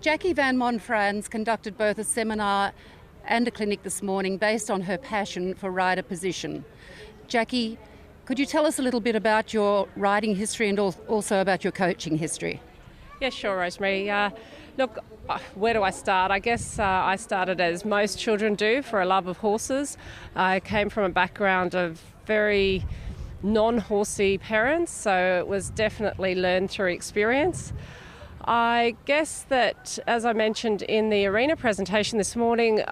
Jacqui Van Montfrans conducted both a seminar and a clinic this morning based on her passion for rider position. Jacqui, could you tell us a little bit about your riding history and also about your coaching history? Yeah, sure, Rosemary. Look, where do I start? I guess I started as most children do, for a love of horses. I came from a background of very non-horsey parents, so it was definitely learned through experience. I guess that, as I mentioned in the arena presentation this morning,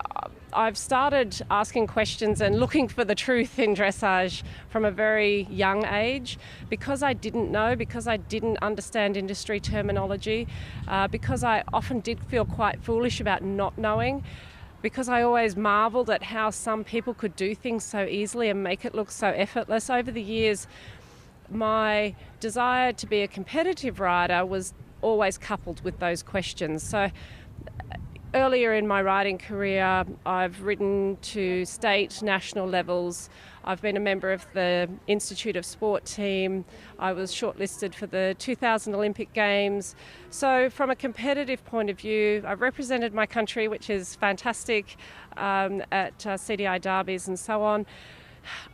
I've started asking questions and looking for the truth in dressage from a very young age, because I didn't know, because I didn't understand industry terminology, because I often did feel quite foolish about not knowing, because I always marvelled at how some people could do things so easily and make it look so effortless. Over the years, my desire to be a competitive rider was always coupled with those questions. So earlier in my riding career, I've ridden to state, national levels. I've been a member of the Institute of Sport team. I was shortlisted for the 2000 Olympic Games. So from a competitive point of view, I've represented my country, which is fantastic, at CDI derbies and so on.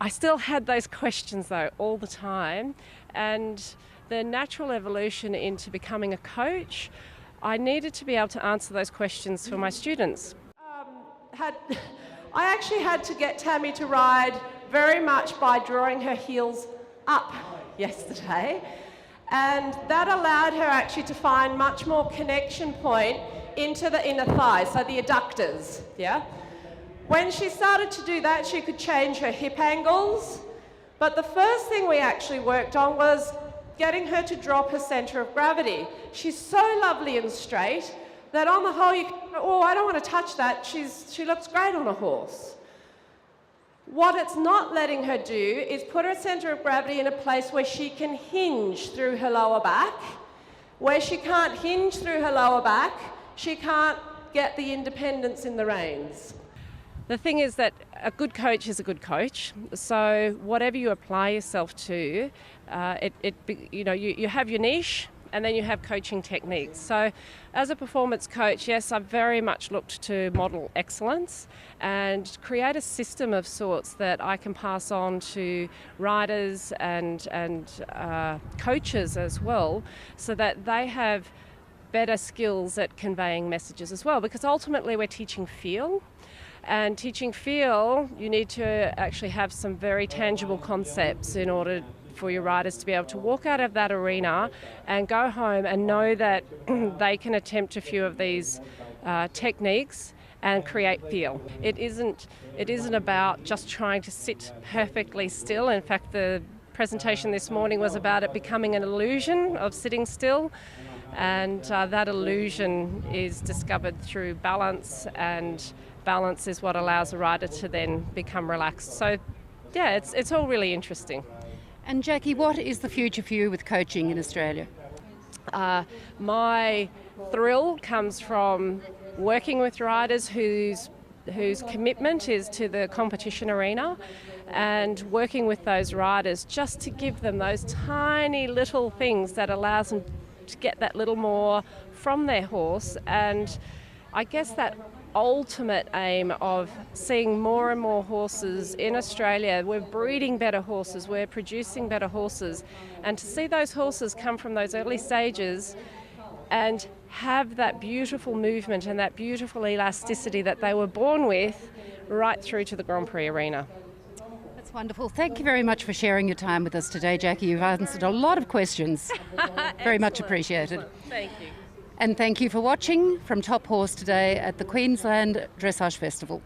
I still had those questions though all the time, and the natural evolution into becoming a coach, I needed to be able to answer those questions for my students. I actually had to get Tammy to ride very much by drawing her heels up yesterday, and that allowed her actually to find much more connection point into the inner thighs, so the adductors, yeah? When she started to do that, she could change her hip angles, but the first thing we actually worked on was getting her to drop her centre of gravity. She's so lovely and straight that on the whole you can, oh, I don't want to touch that, she looks great on a horse. What it's not letting her do is put her centre of gravity in a place where she can hinge through her lower back. Where she can't hinge through her lower back, she can't get the independence in the reins. The thing is that a good coach is a good coach. So whatever you apply yourself to, you have your niche, and then you have coaching techniques. So as a performance coach, yes, I've very much looked to model excellence and create a system of sorts that I can pass on to riders and coaches as well, so that they have better skills at conveying messages as well, because ultimately we're teaching feel. And teaching feel, you need to actually have some very tangible concepts in order for your riders to be able to walk out of that arena and go home and know that they can attempt a few of these techniques and create feel. It isn't about just trying to sit perfectly still. In fact, the presentation this morning was about it becoming an illusion of sitting still. And that illusion is discovered through balance, and balance is what allows a rider to then become relaxed. So yeah, it's all really interesting. And Jacqui, what is the future for you with coaching in Australia? My thrill comes from working with riders whose commitment is to the competition arena, and working with those riders just to give them those tiny little things that allows them to get that little more from their horse. And I guess that ultimate aim of seeing more and more horses in Australia, we're breeding better horses, we're producing better horses, and to see those horses come from those early stages and have that beautiful movement and that beautiful elasticity that they were born with right through to the Grand Prix arena. That's wonderful. Thank you very much for sharing your time with us today, Jacqui. You've answered a lot of questions. Very much appreciated. Thank you. And thank you for watching from Top Horse today at the Queensland Dressage Festival.